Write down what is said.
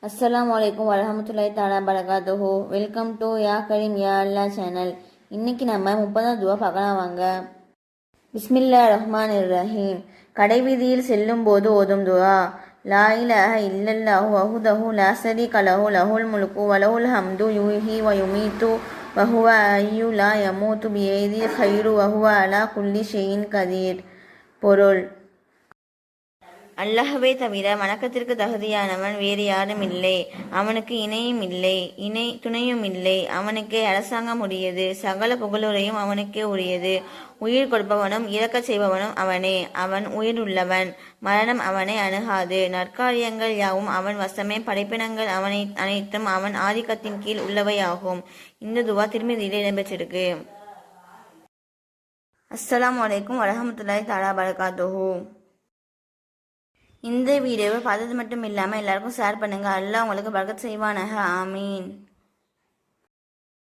அஸ்ஸலாமு வரஹமத்துல்லாஹி தஆலா பரகாத்துஹு. வெல்கம் டு யா கரீம் யா அல்லா சேனல். இன்னைக்கு நம்ம 30ஆம் துவா பார்க்கலாம் வாங்க. பிஸ்மில்லாஹிர் ரஹ்மானிர் ரஹீம். கடைவீதியில் செல்லும் போது ஓதும் துவா. லா இலாஹ இல்லல்லாஹு வஹ்தஹு லா ஷரீக லஹு லஹுல் முல்கு வ லஹுல் ஹம்து யுஹ்யி வ யுமீத்து வ ஹுவ ஹய்யு லா யமூத்து பியதில் கைரு வ ஹுவ அலா குல்லி ஷைஇன் கதீர். பொருள்: அல்லாஹ்வை தவிர வணக்கத்திற்கு தகுதியானவன் வேறு யாரும் இல்லை. அவனுக்கு இணையும் இல்லை, துணையும் இல்லை. அவனுக்கே அரசாங்கம் உரியது. சகல புகழுரையும் அவனுக்கே உரியது. உயிர் கொடுப்பவனும் இறக்கச் செய்பவனும் அவனே. அவன் உயிர் உள்ளவன். மரணம் அவனை அணுகாது. நற்காரியங்கள் யாவும் அவன் வசமே. படைப்பினங்கள் அனைத்தும் அவன் ஆதிக்கத்தின் கீழ் உள்ளவையாகும். இந்த துவா திருமதியிலே இடம்பெற்றிருக்கு. அஸ்ஸலாமு அலைக்கும் வரஹமத்துல்லாஹி தஆலா பரகாத்துஹு. இந்த வீடியோவை பார்த்தது மட்டும் இல்லாமல் எல்லாருக்கும் ஷேர் பண்ணுங்கள். அல்லாஹ் உங்களுக்கு பரக்கத் செய்வானாக. ஆமீன்.